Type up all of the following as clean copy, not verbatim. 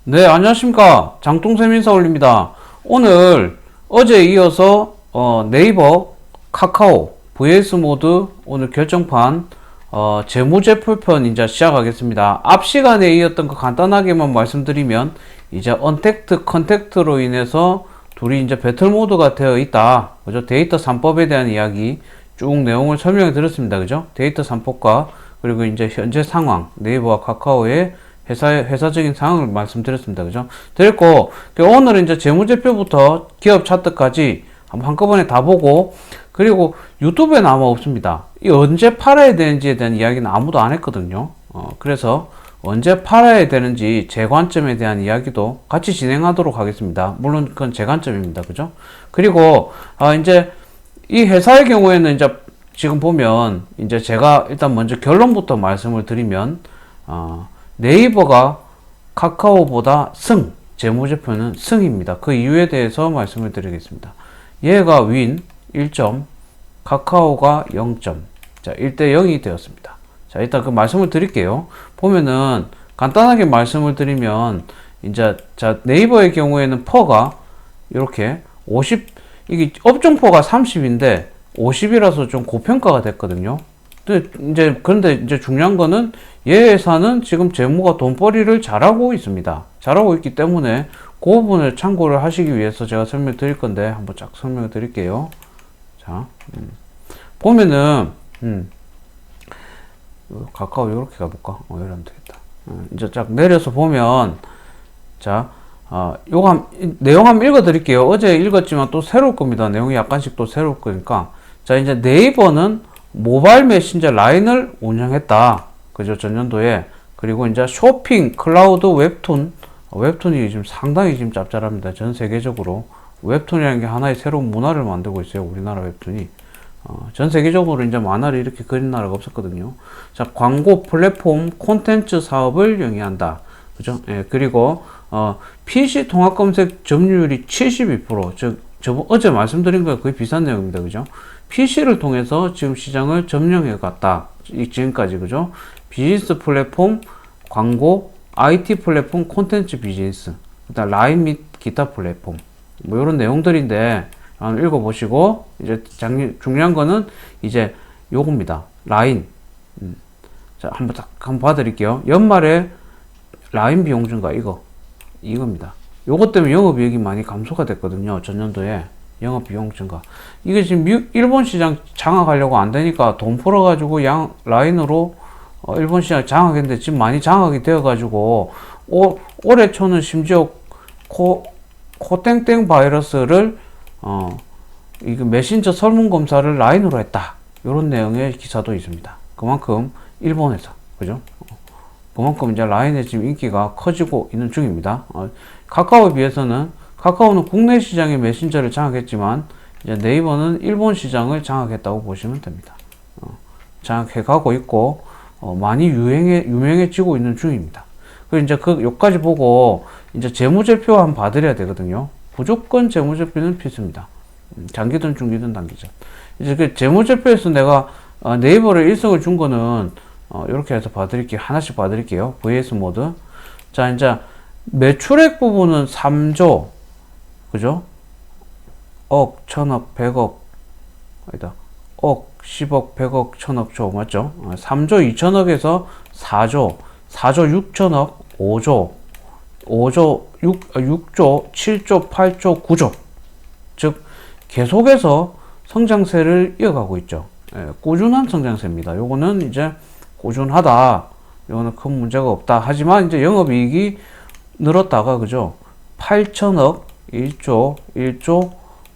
네, 안녕하십니까. 장동샘 인사 올립니다. 오늘 어제에 이어서 네이버, 카카오, vs 모드 오늘 결정판 재무제표편 이제 시작하겠습니다. 앞 시간에 이었던 거 간단하게만 말씀드리면 이제 언택트, 컨택트로 인해서 둘이 이제 배틀 모드가 되어 있다. 그죠? 데이터 3법에 대한 이야기 쭉 내용을 설명해 드렸습니다. 그죠? 데이터 3법과 그리고 이제 현재 상황, 네이버와 카카오의 회사적인 상황을 말씀드렸습니다. 그죠? 드렸고, 오늘은 이제 재무제표부터 기업 차트까지 한꺼번에 다 보고, 그리고 유튜브에는 아마 없습니다. 이 언제 팔아야 되는지에 대한 이야기는 아무도 안 했거든요. 그래서 언제 팔아야 되는지 제 관점에 대한 이야기도 같이 진행하도록 하겠습니다. 물론 그건 제 관점입니다. 그죠? 그리고, 이제 이 회사의 경우에는 이제 지금 보면 이제 제가 일단 먼저 결론부터 말씀을 드리면, 네이버가 카카오보다 재무제표는 승입니다. 그 이유에 대해서 말씀을 드리겠습니다. 얘가 윈 1점, 카카오가 0점. 자, 1대 0이 되었습니다. 자, 일단 그 말씀을 드릴게요. 보면은, 간단하게 말씀을 드리면, 이제, 자, 네이버의 경우에는 퍼가, 이렇게 50, 이게 업종퍼가 30인데, 50이라서 좀 고평가가 됐거든요. 그런데 이제 중요한 거는 얘 회사는 지금 재무가 돈벌이를 잘하고 있습니다. 잘하고 있기 때문에 그 부분을 참고를 하시기 위해서 제가 설명 드릴 건데 한번 쫙 설명을 드릴게요. 자, 보면은, 카카오 이렇게 가볼까? 이러면 되겠다. 이제 쫙 내려서 보면, 자, 요거 내용 한번 읽어 드릴게요. 어제 읽었지만 또 새로울 겁니다. 내용이 약간씩 또 새로울 거니까. 자, 이제 네이버는 모바일 메신저 라인을 운영했다. 그죠? 전년도에. 그리고 이제 쇼핑, 클라우드, 웹툰이 지금 상당히 지금 짭짤합니다. 전 세계적으로. 웹툰이라는 게 하나의 새로운 문화를 만들고 있어요. 우리나라 웹툰이. 전 세계적으로 이제 만화를 이렇게 그린 나라가 없었거든요. 자, 광고 플랫폼 콘텐츠 사업을 영위한다. 그죠? 예, 그리고, PC 통합 검색 점유율이 72%. 어제 말씀드린 거에 거의 비슷한 내용입니다. 그죠? PC를 통해서 지금 시장을 점령해 갔다. 지금까지, 그죠? 비즈니스 플랫폼, 광고, IT 플랫폼, 콘텐츠 비즈니스, 그다음 라인 및 기타 플랫폼. 뭐 이런 내용들인데, 한번 읽어보시고, 이제 중요한 거는 이제 요겁니다. 라인. 자, 한번 봐드릴게요. 연말에 라인 비용 증가, 이겁니다. 요것 때문에 영업이익이 많이 감소가 됐거든요. 전년도에. 영업비용 증가. 이게 지금 일본 시장 장악하려고 안 되니까 돈 풀어가지고 라인으로 일본 시장 장악했는데 지금 많이 장악이 되어가지고 올해 초는 심지어 코땡땡 바이러스를 이거 메신저 설문 검사를 라인으로 했다. 이런 내용의 기사도 있습니다. 그만큼 일본에서 그죠? 그만큼 이제 라인의 지금 인기가 커지고 있는 중입니다. 카카오에 비해서는 카카오는 국내 시장의 메신저를 장악했지만 이제 네이버는 일본 시장을 장악했다고 보시면 됩니다. 장악해 가고 있고 많이 유명해지고 있는 중입니다. 그리고 이제 요까지 보고 이제 재무제표 한번 봐드려야 되거든요. 무조건 재무제표는 필수입니다. 장기든 중기든 단기든. 이제 그 재무제표에서 내가 네이버를 1승을 준 거는 이렇게 해서 봐드릴게요. 하나씩 봐드릴게요. vs 모드. 자, 이제 매출액 부분은 3조, 그죠? 억, 천억, 백억, 아니다. 억, 10억, 100억, 천억, 조, 맞죠? 3조 2천억에서 4조, 4조 6천억, 5조, 6조, 7조, 8조, 9조. 즉, 계속해서 성장세를 이어가고 있죠. 꾸준한 성장세입니다. 요거는 이제 꾸준하다. 요거는 큰 문제가 없다. 하지만 이제 영업이익이 늘었다가, 그죠? 8천억, 1조, 1조,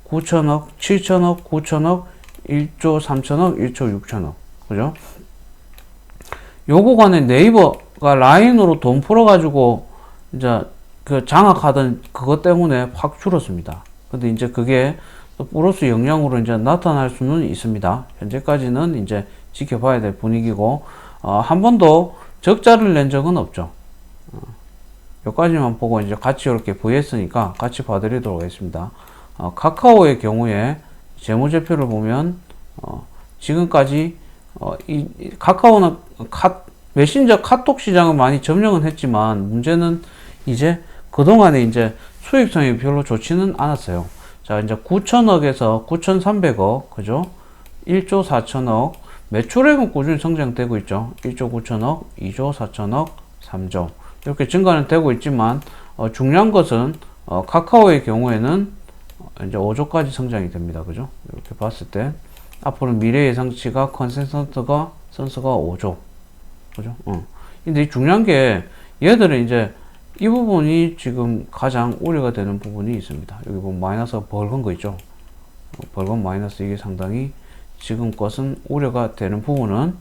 9천억, 7천억, 9천억, 1조, 3천억, 1조, 6천억. 그죠? 요거 간에 네이버가 라인으로 돈 풀어가지고, 이제, 그 장악하던 그것 때문에 확 줄었습니다. 근데 이제 그게 또 플러스 영향으로 이제 나타날 수는 있습니다. 현재까지는 이제 지켜봐야 될 분위기고, 한 번도 적자를 낸 적은 없죠. 여기까지만 보고 이제 같이 이렇게 vs니까 같이 봐드리도록 하겠습니다. 카카오의 경우에 재무제표를 보면 지금까지 카카오는 메신저 카톡 시장을 많이 점령은 했지만 문제는 이제 그동안에 이제 수익성이 별로 좋지는 않았어요. 자, 이제 9천억에서 9,300억, 그죠? 1조 4천억, 매출액은 꾸준히 성장되고 있죠. 1조 9천억, 2조 4천억, 3조. 이렇게 증가는 되고 있지만, 중요한 것은, 카카오의 경우에는 이제 5조까지 성장이 됩니다. 그죠? 이렇게 봤을 때, 앞으로 미래 예상치가 컨센서스가 5조. 그죠? 근데 이 중요한 게, 얘들은 이제, 이 부분이 지금 가장 우려가 되는 부분이 있습니다. 여기 보면 마이너스가 벌건 거 있죠? 벌건 마이너스 이게 상당히 지금 것은 우려가 되는 부분은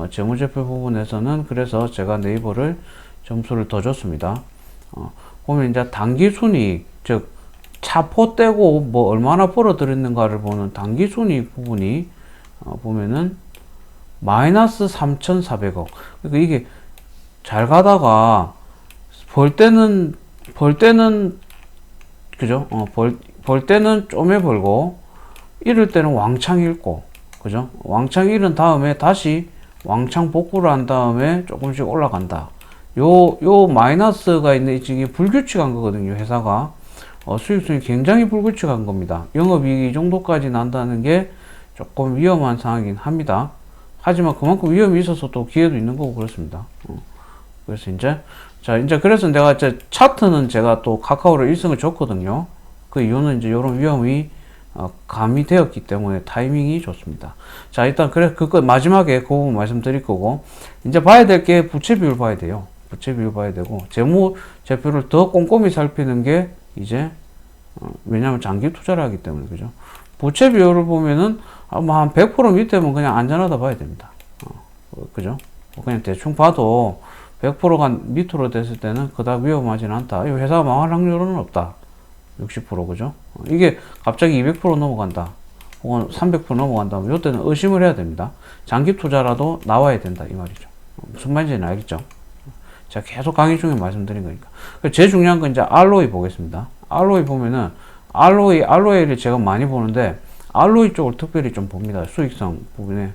재무제표 부분에서는 그래서 제가 네이버를 점수를 더 줬습니다. 보면 이제 당기순이익, 즉 차포 떼고 뭐 얼마나 벌어들였는가를 보는 당기순이익 부분이 보면은 마이너스 3,400억. 그러니까 이게 잘 가다가 벌 때는 그죠? 벌 때는 좀에 벌고 잃을 때는 왕창 잃고, 그죠? 왕창 잃은 다음에 다시 왕창 복구를 한 다음에 조금씩 올라간다. 요 마이너스가 있는 이게 불규칙한 거거든요. 회사가 수익성이 굉장히 불규칙한 겁니다. 영업이익이 이 정도까지 난다는 게 조금 위험한 상황이긴 합니다. 하지만 그만큼 위험이 있어서 또 기회도 있는 거고 그렇습니다. 그래서 이제 그래서 내가 차트는 제가 또 카카오를 1승을 줬거든요. 그 이유는 이제 이런 위험이 가미되었기 때문에 타이밍이 좋습니다. 자, 일단 그래 그거 마지막에 그 부분 말씀드릴 거고, 이제 봐야 될 게 부채 비율 봐야 돼요. 부채 비율 봐야 되고, 재무 제표를 더 꼼꼼히 살피는 게 이제 왜냐하면 장기 투자를 하기 때문에. 그죠? 부채 비율을 보면은 아마 한 100% 밑에면 그냥 안전하다 봐야 됩니다. 그죠? 그냥 대충 봐도 100%가 밑으로 됐을 때는 그닥 위험하진 않다. 이 회사가 망할 확률은 없다. 60% 그죠? 이게 갑자기 200% 넘어간다. 혹은 300% 넘어간다면 이때는 의심을 해야 됩니다. 장기 투자라도 나와야 된다 이 말이죠. 무슨 말인지는 알겠죠? 제가 계속 강의 중에 말씀드린 거니까. 제일 중요한 건 이제 ROE 보겠습니다. ROE 보면은 ROE를 제가 많이 보는데 ROE 쪽을 특별히 좀 봅니다. 수익성 부분에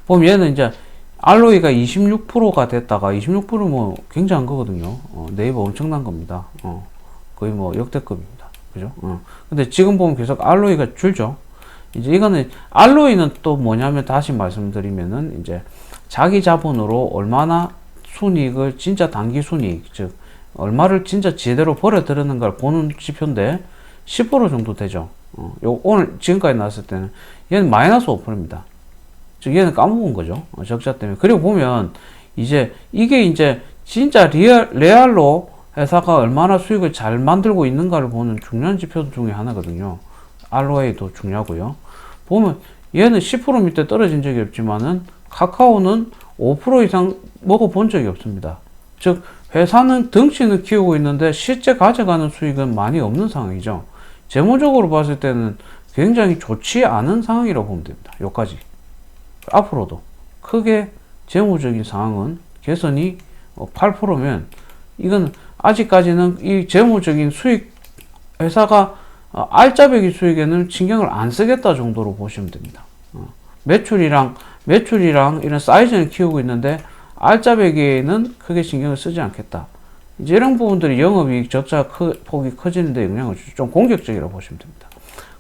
보면 얘는 이제 ROE가 26%가 됐다가 26% 뭐 굉장한 거거든요. 네이버 엄청난 겁니다. 거의 뭐 역대급입니다. 그죠? 근데 지금 보면 계속 ROE가 줄죠. 이제 이거는 ROE는 또 뭐냐면 다시 말씀드리면은 이제 자기 자본으로 얼마나 순이익을 진짜 단기 순이익, 즉 얼마를 진짜 제대로 벌어들였는가를 보는 지표인데 10% 정도 되죠. 오늘 지금까지 나왔을 때는 얘는 마이너스 5%입니다. 즉 얘는 까먹은 거죠. 적자 때문에. 그리고 보면 이제 이게 이제 진짜 레알로 회사가 얼마나 수익을 잘 만들고 있는가를 보는 중요한 지표 중에 하나거든요. ROA도 중요하고요. 보면 얘는 10% 밑에 떨어진 적이 없지만은 카카오는 5% 이상 먹어본 적이 없습니다. 즉 회사는 덩치는 키우고 있는데 실제 가져가는 수익은 많이 없는 상황이죠. 재무적으로 봤을 때는 굉장히 좋지 않은 상황이라고 보면 됩니다. 여기까지. 앞으로도 크게 재무적인 상황은 개선이 8%면 이건 아직까지는 이 재무적인 수익 회사가 알짜배기 수익에는 신경을 안 쓰겠다 정도로 보시면 됩니다. 매출이랑 이런 사이즈는 키우고 있는데 알짜배기에는 크게 신경을 쓰지 않겠다. 이제 이런 부분들이 영업이익 적자 폭이 커지는 데 영향을 주죠. 좀 공격적이라고 보시면 됩니다.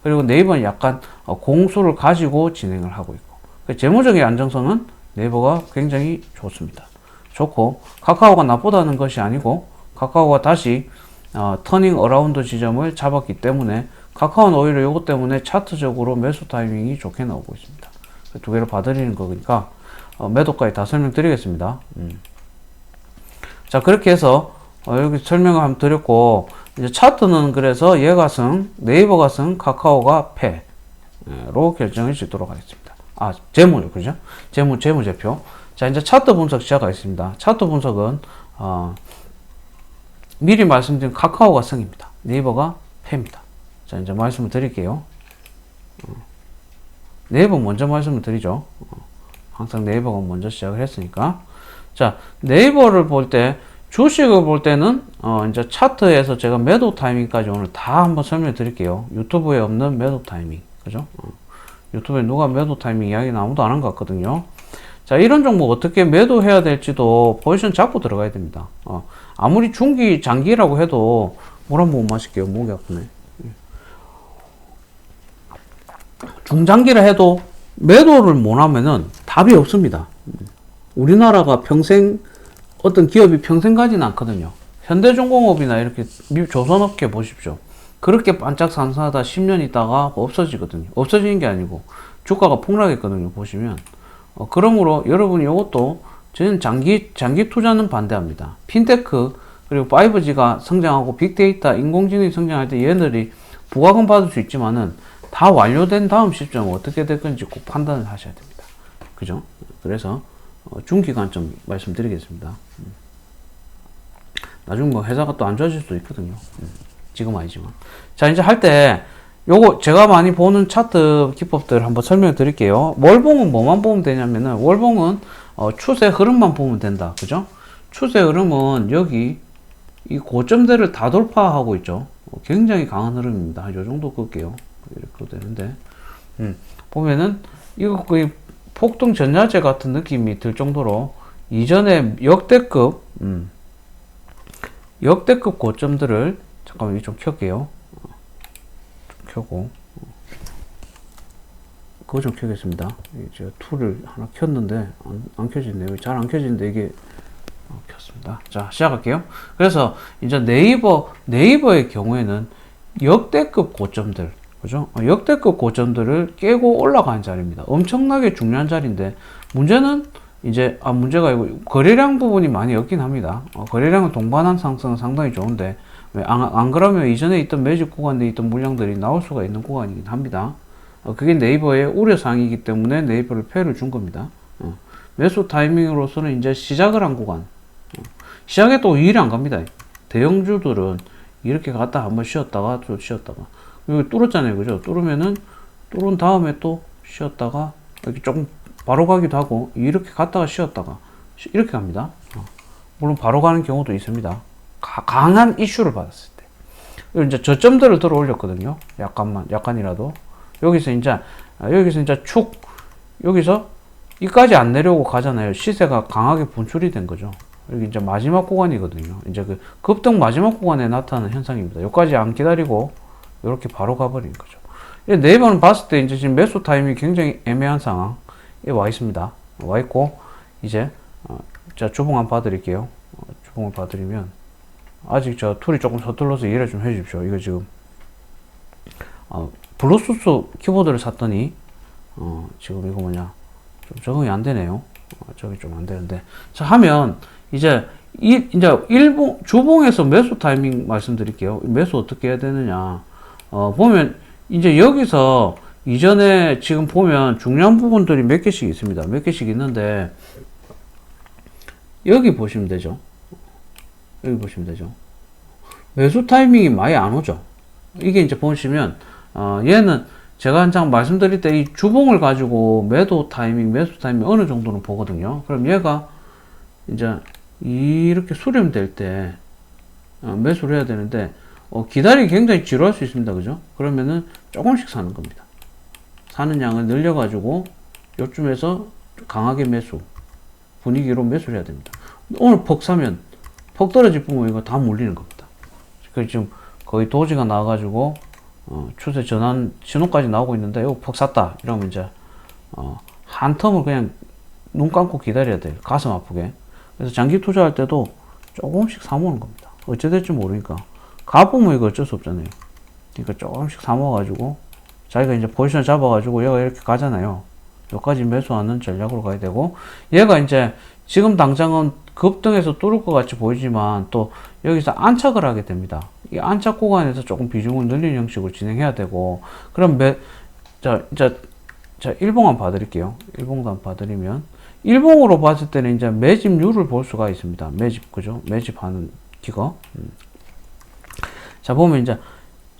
그리고 네이버는 약간 공수를 가지고 진행을 하고 있고, 재무적인 안정성은 네이버가 굉장히 좋습니다. 좋고 카카오가 나쁘다는 것이 아니고 카카오가 다시 터닝 어라운드 지점을 잡았기 때문에 카카오는 오히려 이것 때문에 차트적으로 매수 타이밍이 좋게 나오고 있습니다. 두 개를 봐드리는 거니까 매도까지 다 설명드리겠습니다. 자, 그렇게 해서 여기 설명을 한번 드렸고, 이제 차트는 그래서 얘가 승, 네이버가 승, 카카오가 패로 결정을 짓도록 하겠습니다. 재무, 그죠? 재무제표. 자, 이제 차트 분석 시작하겠습니다. 차트 분석은, 미리 말씀드린 카카오가 승입니다. 네이버가 패입니다. 자, 이제 말씀을 드릴게요. 네이버 먼저 말씀을 드리죠. 항상 네이버가 먼저 시작을 했으니까. 자, 네이버를 볼 때, 주식을 볼 때는, 이제 차트에서 제가 매도 타이밍까지 오늘 다 한번 설명해 드릴게요. 유튜브에 없는 매도 타이밍. 그죠? 유튜브에 누가 매도 타이밍 이야기는 아무도 안 한 것 같거든요. 자, 이런 종목 어떻게 매도해야 될지도 포지션 잡고 들어가야 됩니다. 아무리 중기, 장기라고 해도 물 한 모금 마실게요. 목이 아프네. 중장기라 해도 매도를 못 하면은 답이 없습니다. 우리나라가 평생, 어떤 기업이 평생 가진 않거든요. 현대중공업이나 이렇게 조선업계 보십시오. 그렇게 반짝산산하다 10년 있다가 없어지거든요. 없어지는 게 아니고 주가가 폭락했거든요. 보시면. 그러므로 여러분 이것도 저는 장기 투자는 반대합니다. 핀테크 그리고 5G가 성장하고 빅데이터, 인공지능이 성장할 때 얘네들이 부가금 받을 수 있지만은 다 완료된 다음 시점은 어떻게 될 건지 꼭 판단을 하셔야 됩니다. 그죠? 그래서 중기 관점 말씀드리겠습니다. 나중에 뭐 회사가 또 안 좋아질 수도 있거든요. 지금 아니지만. 자, 이제 할 때 요거 제가 많이 보는 차트 기법들 한번 설명해 드릴게요. 월봉은 뭐만 보면 되냐면은 월봉은 추세 흐름만 보면 된다. 그죠? 추세 흐름은 여기 이 고점대를 다 돌파하고 있죠. 굉장히 강한 흐름입니다. 한 요 정도 끌게요. 이렇게 되는데 보면은 이거 거의 폭등 전야제 같은 느낌이 들 정도로 이전에 역대급 고점들을 잠깐만 이거 좀 켤게요. 좀 켜고 그거 좀 켜겠습니다. 제가 툴을 하나 켰는데 안 켜지네요. 잘 안 켜지는데 이게 켰습니다. 자, 시작할게요. 그래서 이제 네이버의 경우에는 역대급 고점들, 그죠? 역대급 고점들을 깨고 올라가는 자리입니다. 엄청나게 중요한 자리인데 문제는 이제 문제가 아니고 거래량 부분이 많이 없긴 합니다. 거래량은 동반한 상승은 상당히 좋은데 왜 안 그러면 이전에 있던 매집 구간에 있던 물량들이 나올 수가 있는 구간이긴 합니다. 그게 네이버의 우려사항이기 때문에 네이버를 패를 준 겁니다. 매수 타이밍으로서는 이제 시작을 한 구간. 시작에 또 이일이 안 갑니다. 대형주들은 이렇게 갔다 한번 쉬었다가 또 쉬었다가. 여기 뚫었잖아요. 그죠? 뚫으면은, 뚫은 다음에 또 쉬었다가, 이렇게 조금 바로 가기도 하고, 이렇게 갔다가 쉬었다가, 이렇게 갑니다. 물론 바로 가는 경우도 있습니다. 강한 이슈를 받았을 때. 그리고 이제 저점들을 들어 올렸거든요. 약간이라도. 여기서 이제 여기서 이까지 안 내려오고 가잖아요. 시세가 강하게 분출이 된 거죠. 여기 이제 마지막 구간이거든요. 이제 그 급등 마지막 구간에 나타나는 현상입니다. 여기까지 안 기다리고 이렇게 바로 가버린 거죠. 네이버는 봤을 때 이제 지금 매수 타이밍이 굉장히 애매한 상황에 와 있습니다. 와 있고 이제 자 주봉 한번 봐드릴게요. 주봉을 봐드리면 아직 저 툴이 조금 서툴러서 이해를 좀 해주십시오. 이거 지금 블루투스 키보드를 샀더니 지금 이거 뭐냐 좀 적응이 안 되네요. 적응이 좀 안 되는데 자 하면 이제 주봉에서 매수 타이밍 말씀드릴게요. 매수 어떻게 해야 되느냐 보면 이제 여기서 이전에 지금 보면 중요한 부분들이 몇 개씩 있습니다. 몇 개씩 있는데 여기 보시면 되죠. 여기 보시면 되죠. 매수 타이밍이 많이 안 오죠. 이게 이제 보시면 얘는 제가 한창 말씀드릴 때 이 주봉을 가지고 매수 타이밍 어느 정도는 보거든요. 그럼 얘가 이제 이렇게 수렴될 때 매수를 해야 되는데 기다리기 굉장히 지루할 수 있습니다. 그죠? 그러면은 조금씩 사는 겁니다. 사는 양을 늘려가지고 요쯤에서 강하게 매수 분위기로 매수를 해야 됩니다. 오늘 퍽 사면 퍽 떨어질 뿐만 이거 다 몰리는 겁니다. 그 지금 거의 도지가 나와가지고 추세 전환 신호까지 나오고 있는데 이거 퍽 샀다 이러면 이제 한 텀을 그냥 눈 감고 기다려야 돼요. 가슴 아프게. 그래서 장기 투자할 때도 조금씩 사모으는 겁니다. 어찌 될지 모르니까 가보면 이거 어쩔 수 없잖아요. 그러니까 조금씩 사모아가지고 자기가 이제 포지션 잡아가지고 얘가 이렇게 가잖아요. 여기까지 매수하는 전략으로 가야 되고 얘가 이제 지금 당장은 급등해서 뚫을 것 같이 보이지만 또 여기서 안착을 하게 됩니다. 이 안착 구간에서 조금 비중을 늘리는 형식으로 진행해야 되고 그럼 자 일봉 한번 봐드릴게요. 일봉도 한번 봐드리면 일봉으로 봤을 때는 이제 매집률을 볼 수가 있습니다. 그죠? 매집하는 기거. 자 보면 이제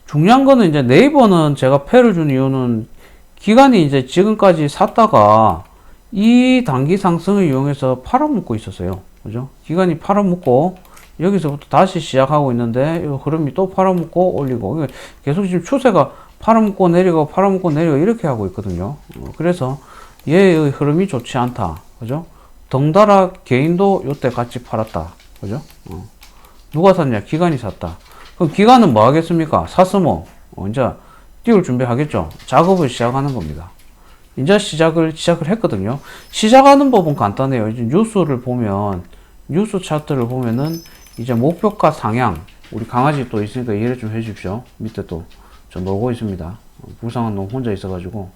중요한 거는 이제 네이버는 제가 패를 준 이유는 기간이 이제 지금까지 샀다가 이 단기 상승을 이용해서 팔아먹고 있었어요. 그죠? 기간이 팔아먹고 여기서부터 다시 시작하고 있는데 이 흐름이 또 팔아먹고 올리고 계속 지금 추세가 팔아먹고 내리고 팔아먹고 내리고 이렇게 하고 있거든요. 그래서 얘의 흐름이 좋지 않다. 그죠? 덩달아 개인도 요때 같이 팔았다. 그죠? 누가 샀냐? 기관이 샀다. 그럼 기관은 뭐 하겠습니까? 샀으면 이제 띄울 준비 하겠죠. 작업을 시작하는 겁니다. 이제 시작을 했거든요. 시작하는 법은 간단해요. 이제 뉴스를 보면, 뉴스 차트를 보면은 이제 목표가 상향, 우리 강아지 또 있으니까 이해를 좀 해주십시오. 밑에 또 저 놀고 있습니다. 불쌍한 놈 혼자 있어가지고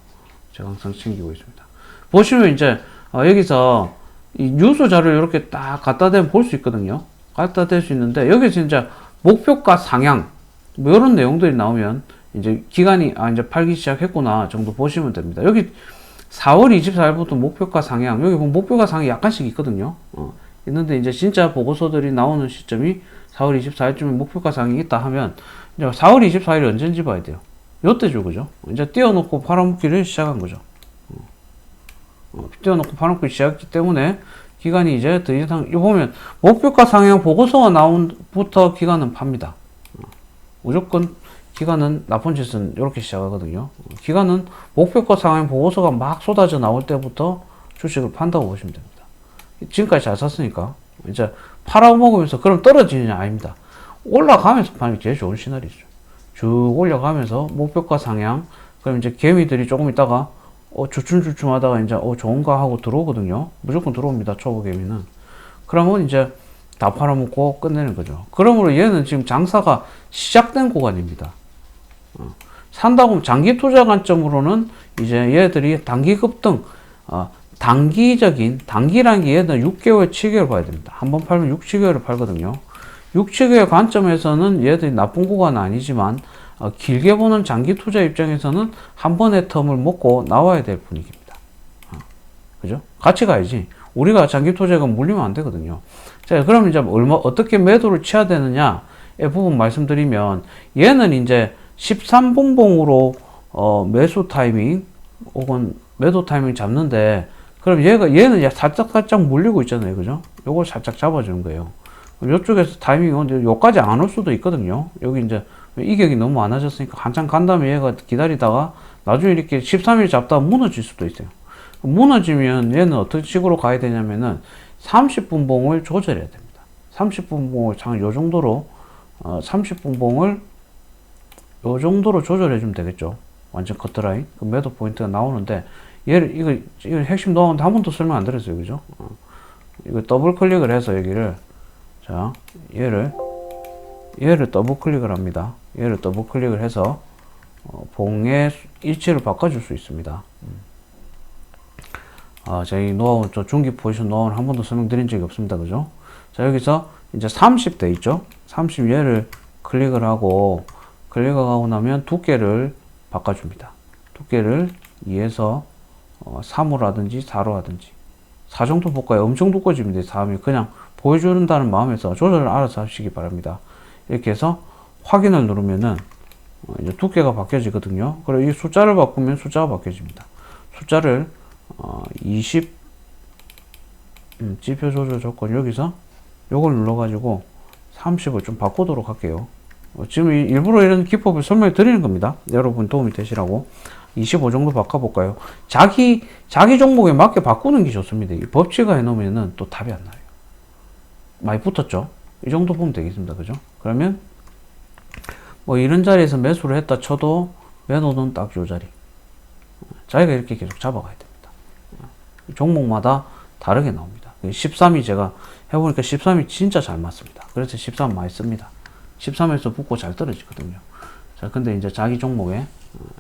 제가 항상 챙기고 있습니다. 보시면 이제 여기서 이 뉴스 자료를 이렇게 딱 갖다 대면 볼 수 있거든요. 갖다 댈 수 있는데 여기서 진짜 목표가 상향 뭐 이런 내용들이 나오면 이제 기간이 이제 팔기 시작했구나 정도 보시면 됩니다. 여기 4월 24일부터 목표가 상향, 여기 보면 목표가 상향이 약간씩 있거든요. 있는데 이제 진짜 보고서들이 나오는 시점이 4월 24일쯤에 목표가 상향이 있다 하면 이제 4월 24일이 언제인지 봐야 돼요. 요때죠, 그죠? 이제 띄워놓고 팔아먹기를 시작한 거죠. 띄워놓고 팔아먹기 시작했기 때문에 기간이 이제 더 이상, 이거 보면 목표가 상향 보고서가 나온부터 기간은 팝니다. 무조건 기간은 나쁜 짓은 이렇게 시작하거든요. 기간은 목표가 상향 보고서가 막 쏟아져 나올 때부터 주식을 판다고 보시면 됩니다. 지금까지 잘 샀으니까 이제 팔아먹으면서 그럼 떨어지느냐? 아닙니다. 올라가면서 파는 게 제일 좋은 시나리오죠. 쭉 올려가면서 목표가 상향, 그럼 이제 개미들이 조금 있다가 주춤주춤 하다가 이제 좋은가 하고 들어오거든요. 무조건 들어옵니다. 초보 개미는. 그러면 이제 다 팔아먹고 끝내는 거죠. 그러므로 얘는 지금 장사가 시작된 구간입니다. 산다고 하면 장기 투자 관점으로는 이제 얘들이 단기 급등, 단기라는 게 얘는 6개월, 7개월 봐야 됩니다. 한번 팔면 6, 7개월을 팔거든요. 6, 7개월 관점에서는 얘들이 나쁜 구간은 아니지만 길게 보는 장기 투자 입장에서는 한 번의 텀을 먹고 나와야 될 분위기입니다. 그죠? 같이 가야지. 우리가 장기 투자가 물리면 안 되거든요. 자, 그럼 이제 어떻게 매도를 쳐야 되느냐의 부분 말씀드리면, 얘는 이제 13분봉으로 매수 타이밍 혹은 매도 타이밍 잡는데, 그럼 얘는 살짝 물리고 있잖아요. 그죠? 요걸 살짝 잡아주는 거예요. 이쪽에서 타이밍이 여기까지 안 올 수도 있거든요. 여기 이제 이격이 너무 많아졌으니까 한참 간 다음에 얘가 기다리다가 나중에 이렇게 13일 잡다가 무너질 수도 있어요. 무너지면 얘는 어떤 식으로 가야 되냐면은 30분봉을 조절해야 됩니다. 30분봉을 장 요 정도로 30분봉을 요 정도로 조절해 주면 되겠죠. 완전 커트라인. 그 매도 포인트가 나오는데 이거 핵심 노하우인데 한 번도 설명 안 드렸어요. 그죠? 이거 더블 클릭을 해서 여기를, 자, 얘를 더블 클릭을 합니다. 얘를 더블 클릭을 해서 봉의 일치를 바꿔줄 수 있습니다. 저희 노하우, 저 중기 포지션 노하우는 한 번도 설명드린 적이 없습니다. 그죠? 자, 여기서 이제 30 돼 있죠? 30 얘를 클릭을 하고 나면 두께를 바꿔줍니다. 두께를 2에서 3호 라든지 4로 하든지 4 정도 볼까요? 엄청 두꺼워집니다. 4하면 그냥 보여준다는 마음에서 조절을 알아서 하시기 바랍니다. 이렇게 해서 확인을 누르면은 이제 두께가 바뀌어지거든요. 그리고 이 숫자를 바꾸면 숫자가 바뀌어집니다. 숫자를 20 지표 조절 조건 여기서 요걸 눌러가지고 30을 좀 바꾸도록 할게요. 지금 일부러 이런 기법을 설명해 드리는 겁니다. 여러분 도움이 되시라고. 25 정도 바꿔볼까요? 자기 종목에 맞게 바꾸는 게 좋습니다. 이 법칙화 해놓으면은 또 답이 안 나요. 많이 붙었죠? 이 정도 보면 되겠습니다. 그죠? 그러면 뭐 이런 자리에서 매수를 했다 쳐도 매도는 딱 요 자리. 자기가 이렇게 계속 잡아가야 됩니다. 종목마다 다르게 나옵니다. 13이 제가 해보니까 13이 진짜 잘 맞습니다. 그래서 13 많이 씁니다. 13에서 붙고 잘 떨어지거든요. 자, 근데 이제 자기 종목에,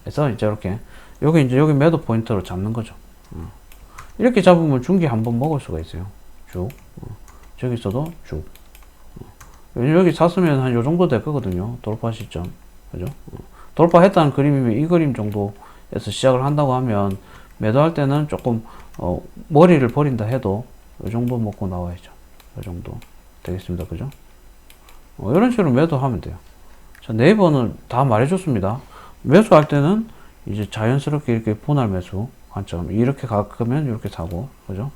해서 이제 이렇게, 여기 매도 포인트로 잡는 거죠. 이렇게 잡으면 중기 한번 먹을 수가 있어요. 쭉. 저기서도 쭉. 여기 샀으면 한 요 정도 될 거거든요. 돌파 시점. 그죠? 돌파했다는 그림이면 이 그림 정도에서 시작을 한다고 하면, 매도할 때는 조금, 머리를 버린다 해도, 요 정도 먹고 나와야죠. 요 정도 되겠습니다. 그죠? 이런 식으로 매도하면 돼요. 자, 네이버는 다 말해줬습니다. 매수할 때는 이제 자연스럽게 이렇게 분할 매수 관점. 이렇게 가면 이렇게 사고. 그죠?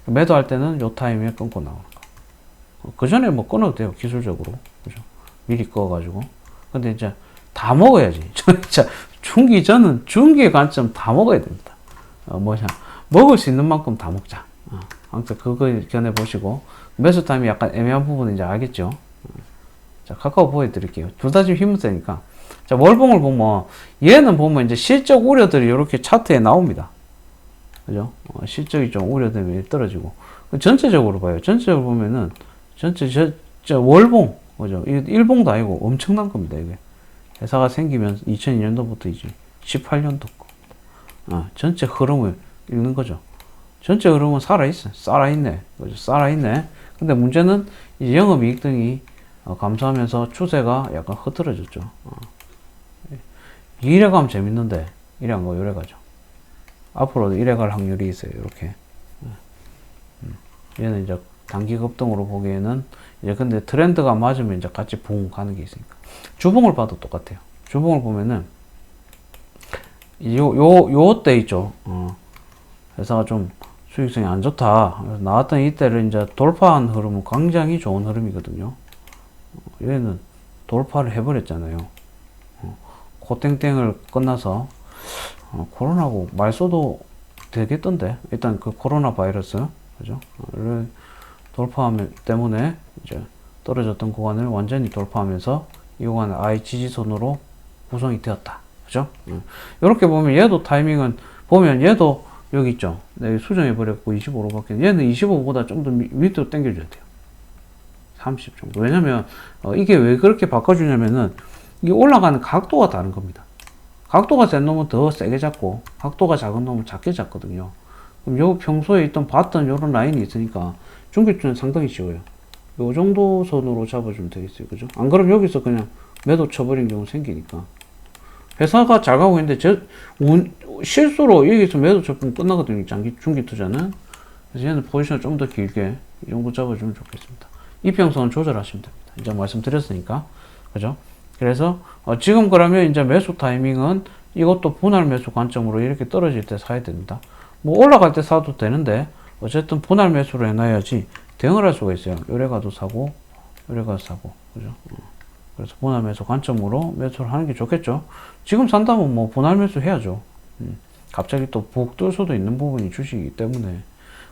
매도할 때는 요 타임에 끊고 나오는 거. 그 전에 뭐 끊어도 돼요. 기술적으로. 그죠? 미리 꺼가지고. 근데 이제 다 먹어야지. 진짜 저는 중기의 관점 다 먹어야 됩니다. 먹을 수 있는 만큼 다 먹자. 아무튼 그거 견해 보시고 매수 타임이 약간 애매한 부분은 이제 알겠죠? 자, 카카오 보여드릴게요. 둘 다 지금 힘은 세니까. 자, 월봉을 보면, 얘는 보면 이제 실적 우려들이 이렇게 차트에 나옵니다. 그죠? 실적이 좀 우려되면 떨어지고. 전체적으로 봐요. 전체적으로 보면은, 월봉, 그죠? 일봉도 아니고 엄청난 겁니다, 이게. 회사가 생기면 2002년도부터 이제 18년도 거. 전체 흐름을 읽는 거죠. 전체 흐름은 살아있어. 살아있네. 그죠? 살아있네. 근데 문제는 이제 영업이익 등이 감소하면서 추세가 약간 흐트러졌죠. 이래 가면 재밌는데, 이래 안 가고 요래 가죠. 앞으로도 이래 갈 확률이 있어요. 이렇게. 얘는 이제 단기 급등으로 보기에는, 이제 근데 트렌드가 맞으면 이제 같이 붕 가는 게 있으니까. 주봉을 봐도 똑같아요. 주봉을 보면은, 요때 있죠. 회사가 좀 수익성이 안 좋다. 그래서 나왔던 이때를 이제 돌파한 흐름은 굉장히 좋은 흐름이거든요. 얘는 돌파를 해버렸잖아요. 코땡땡을 끝나서, 코로나고 말소도 되겠던데. 일단 그 코로나 바이러스, 그죠? 를 돌파하면 때문에 이제 떨어졌던 구간을 완전히 돌파하면서 이 구간은 I 지지선으로 구성이 되었다. 그죠? 이렇게 보면 얘도 타이밍은 보면 얘도 여기 있죠. 네, 수정해 버렸고 25로 바뀌는 얘는 25보다 좀 더 밑으로 당겨줘야 돼요. 30 정도. 왜냐면 이게 왜 그렇게 바꿔주냐면은 이게 올라가는 각도가 다른 겁니다. 각도가 센 놈은 더 세게 잡고 각도가 작은 놈은 작게 잡거든요. 그럼 요 평소에 있던 봤던 요런 라인이 있으니까 중기투는 상당히 쉬워요. 요 정도 선으로 잡아주면 되겠어요. 그죠? 안 그러면 여기서 그냥 매도 쳐버린 경우 생기니까. 회사가 잘 가고 있는데 실수로 여기서 매도 쳐보면 끝나거든요. 중기 투자는. 그래서 얘는 포지션을 좀 더 길게 이 정도 잡아주면 좋겠습니다. 이평선은 조절하시면 됩니다. 이제 말씀드렸으니까. 그죠? 그래서 지금 그러면 이제 매수 타이밍은 이것도 분할 매수 관점으로 이렇게 떨어질 때 사야 됩니다. 뭐 올라갈 때 사도 되는데 어쨌든 분할 매수로 해놔야지 대응을 할 수가 있어요. 요래 가도 사고 요래 가도 사고. 그죠? 그래서 분할 매수 관점으로 매수를 하는 게 좋겠죠. 지금 산다면 뭐 분할 매수 해야죠. 갑자기 또 북 뜰 수도 있는 부분이 주식이기 때문에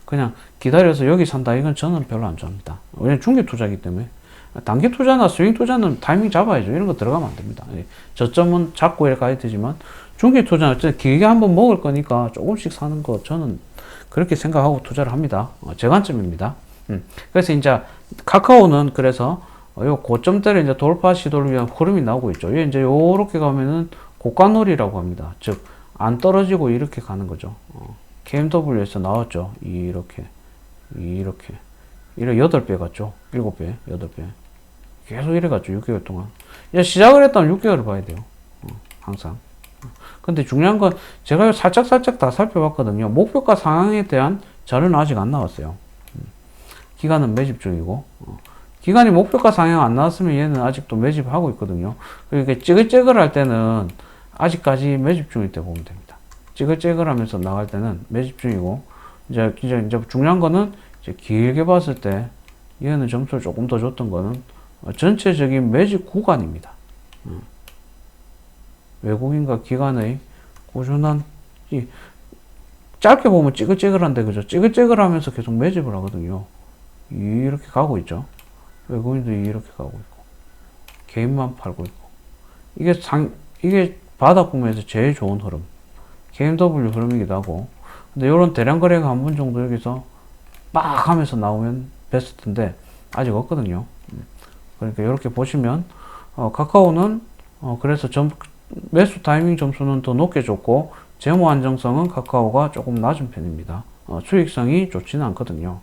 그냥 기다려서 여기 산다 이건 저는 별로 안 좋아합니다. 왜냐면 중기 투자이기 때문에. 단기 투자나 스윙 투자는 타이밍 잡아야죠. 이런 거 들어가면 안 됩니다. 저점은 잡고 이렇게 가야 되지만 중기 투자는 어쨌든 길게 한번 먹을 거니까 조금씩 사는 거 저는 그렇게 생각하고 투자를 합니다. 제 관점입니다. 그래서 이제 카카오는 그래서 요 고점대를 이제 돌파 시도를 위한 흐름이 나오고 있죠. 이제 요렇게 가면은 고가놀이라고 합니다. 즉 안 떨어지고 이렇게 가는 거죠. KMW에서 나왔죠. 이렇게 8배 갔죠. 7배, 8배. 계속 이래 갔죠. 6개월 동안. 이제 시작을 했다면 6개월을 봐야 돼요. 항상. 근데 중요한 건 제가 살짝 다 살펴봤거든요. 목표가 상향에 대한 자료는 아직 안 나왔어요. 기간은 매집 중이고. 기간이 목표가 상향 안 나왔으면 얘는 아직도 매집하고 있거든요. 그러니까 찌글찌글 할 때는 아직까지 매집 중일 때 보면 됩니다. 찌글찌글 하면서 나갈 때는 매집 중이고, 이제 중요한 거는 이제 길게 봤을 때 얘는 점수를 조금 더 줬던 거는 전체적인 매집 구간입니다. 외국인과 기관의 꾸준한 짧게 보면 찌글찌글한데 그죠? 찌글찌글하면서 계속 매집을 하거든요. 이렇게 가고 있죠. 외국인들이 이렇게 가고 있고 개인만 팔고 있고 이게 바닥 구매에서 제일 좋은 흐름 KMW 흐름이기도 하고 근데 이런 대량 거래가 한 번 정도 여기서 막 하면서 나오면 베스트인데 아직 없거든요. 그러니까 이렇게 보시면 카카오는 그래서 매수 타이밍 점수는 더 높게 줬고 재무 안정성은 카카오가 조금 낮은 편입니다. 수익성이 좋지는 않거든요.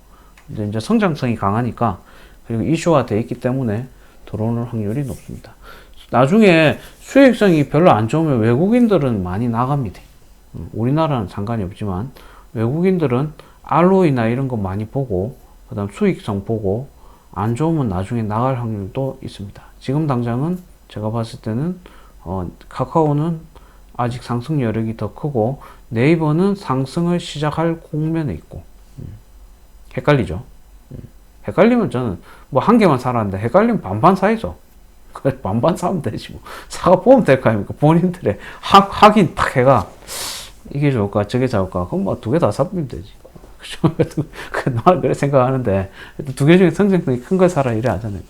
근데 이제 성장성이 강하니까 그리고 이슈화 되어 있기 때문에 들어오는 확률이 높습니다. 나중에 수익성이 별로 안 좋으면 외국인들은 많이 나갑니다. 우리나라는 상관이 없지만 외국인들은 ROE나 이런 거 많이 보고 그 다음 수익성 보고 안 좋으면 나중에 나갈 확률도 있습니다. 지금 당장은 제가 봤을 때는 카카오는 아직 상승 여력이 더 크고 네이버는 상승을 시작할 국면에 있고 헷갈리죠. 헷갈리면 저는 뭐 한 개만 사라는데 헷갈리면 반반 사야죠. 반반 사면 되지 뭐. 사가 보면 될 거 아닙니까? 본인들의 확인 딱 해가 이게 좋을까 저게 좋을까 그럼 뭐 2개 다 사면 되지. 나는 그래 생각하는데 2개 중에 성장성이 큰 걸 사라 이래 하잖아요.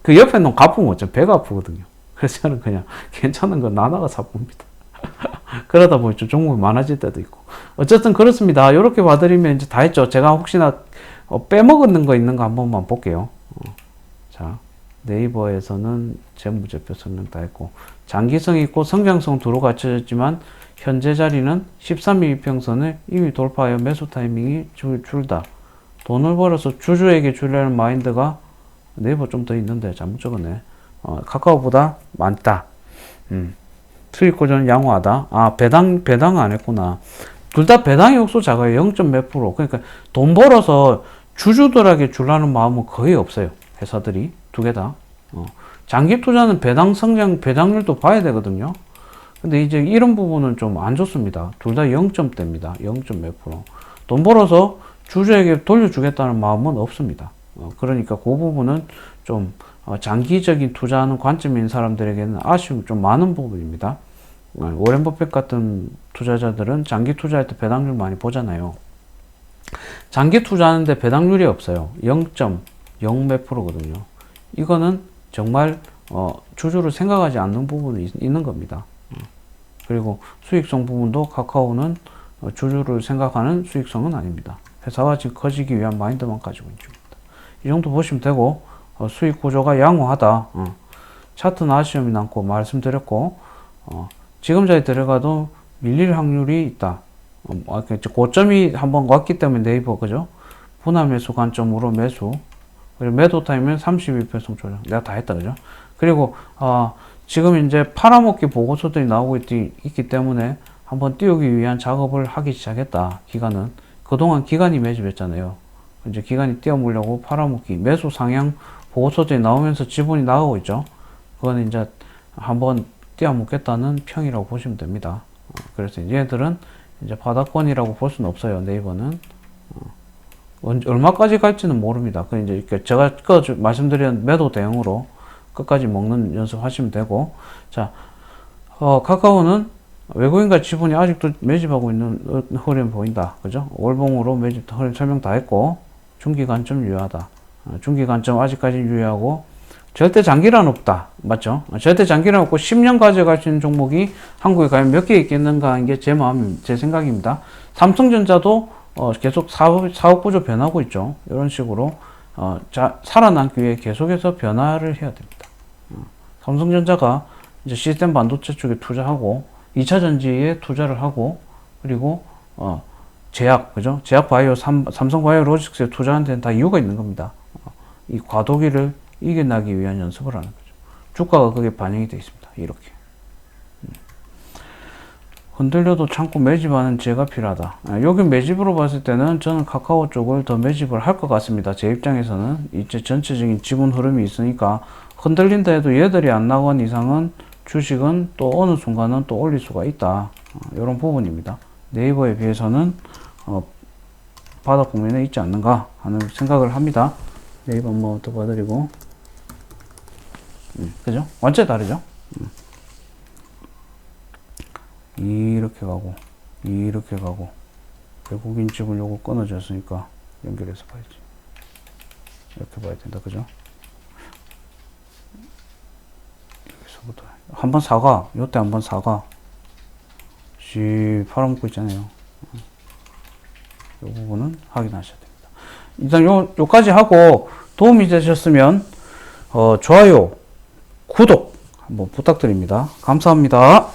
그 옆에 놈 갚으면 어쩌 배가 아프거든요. 그래서 저는 그냥 괜찮은 거 나나가 사봅니다. 그러다 보니 좀 종목이 많아질 때도 있고. 어쨌든 그렇습니다. 이렇게 봐드리면 이제 다 했죠. 제가 혹시나 빼먹는 거 있는 거 한 번만 볼게요. 자, 네이버에서는 재무제표 설명 다 했고, 장기성 있고 성장성 두루 갖춰졌지만 현재 자리는 13일 이평선을 이미 돌파하여 매수 타이밍이 줄다. 돈을 벌어서 주주에게 주려는 마인드가 네이버 좀 더 있는데 잘못 적었네. 카카오보다 많다. 수익 고전 양호하다. 아, 배당 안 했구나. 둘 다 배당의 욕소 작아요. 0. 몇 %. 그러니까 돈 벌어서 주주들에게 주려는 마음은 거의 없어요. 회사들이. 두 개 다. 장기 투자는 배당 성장, 배당률도 봐야 되거든요. 근데 이제 이런 부분은 좀 안 좋습니다. 둘 다 0점대입니다. 0. 몇 %. 돈 벌어서 주주에게 돌려주겠다는 마음은 없습니다. 그러니까 그 부분은 좀 장기적인 투자하는 관점인 사람들에게는 아쉬움이 좀 많은 부분입니다. 워렌 버핏 같은 투자자들은 장기 투자할 때 배당률 많이 보잖아요. 장기 투자하는데 배당률이 없어요. 0. 몇 %거든요. 이거는 정말 주주를 생각하지 않는 부분이 있는 겁니다. 그리고 수익성 부분도 카카오는 주주를 생각하는 수익성은 아닙니다. 회사가 지금 커지기 위한 마인드만 가지고 있는 중입니다. 이 정도 보시면 되고, 수익 구조가 양호하다. 차트는 아쉬움이 남고 말씀드렸고, 지금 자리에 들어가도 밀릴 확률이 있다. 고점이 한번 왔기 때문에 네이버, 그죠? 분할 매수 관점으로 매수. 그리고 매도 타임은 32% 조정. 내가 다 했다, 그죠? 그리고, 지금 이제 팔아먹기 보고서들이 나오고 있기 때문에 한번 띄우기 위한 작업을 하기 시작했다. 기간은. 그동안 기간이 매집했잖아요. 이제 기간이 띄워보려고 팔아먹기, 매수 상향 보고서들이 나오면서 지분이 나가고 있죠. 그건 이제 한번 띄워먹겠다는 평이라고 보시면 됩니다. 그래서 얘들은 이제 바닥권이라고 볼 수는 없어요. 네이버는. 얼마까지 갈지는 모릅니다. 그 이제 제가 말씀드린 매도 대응으로 끝까지 먹는 연습 하시면 되고, 자, 카카오는 외국인과 지분이 아직도 매집하고 있는 흐름이 보인다. 그죠? 월봉으로 매집 흐름 설명 다 했고, 중기 관점 유효하다. 중기 관점 아직까지 유효하고, 절대 장기란 없다. 맞죠? 절대 장기란 없고, 10년 가져갈 수 있는 종목이 한국에 과연 몇 개 있겠는가 하는 게 제 생각입니다. 삼성전자도 계속 사업 구조 변하고 있죠. 이런 식으로, 살아남기 위해 계속해서 변화를 해야 됩니다. 삼성전자가 이제 시스템 반도체 쪽에 투자하고, 2차 전지에 투자를 하고, 그리고, 제약, 그죠? 제약 바이오, 삼성 바이오 로직스에 투자하는 데는 다 이유가 있는 겁니다. 이 과도기를 이겨나기 위한 연습을 하는 거죠. 주가가 그게 반영이 되어 있습니다. 이렇게. 흔들려도 참고 매집하는 지혜가 필요하다. 여기 매집으로 봤을 때는 저는 카카오 쪽을 더 매집을 할 것 같습니다. 제 입장에서는 이제 전체적인 지분 흐름이 있으니까 흔들린다 해도 얘들이 안 나간 이상은 주식은 또 어느 순간은 또 올릴 수가 있다. 이런 부분입니다. 네이버에 비해서는 바닥 국면에 있지 않는가 하는 생각을 합니다. 네이버 한번 더 봐드리고, 그죠? 완전히 다르죠? 이렇게 가고, 이렇게 가고, 외국인 지분 요거 끊어졌으니까 연결해서 봐야지. 이렇게 봐야 된다, 그죠? 여기서부터 한번 사가, 요때 한번 사가, 팔아먹고 있잖아요. 이 부분은 확인하셔야 됩니다. 일단 요까지 하고 도움이 되셨으면 좋아요, 구독 한번 부탁드립니다. 감사합니다.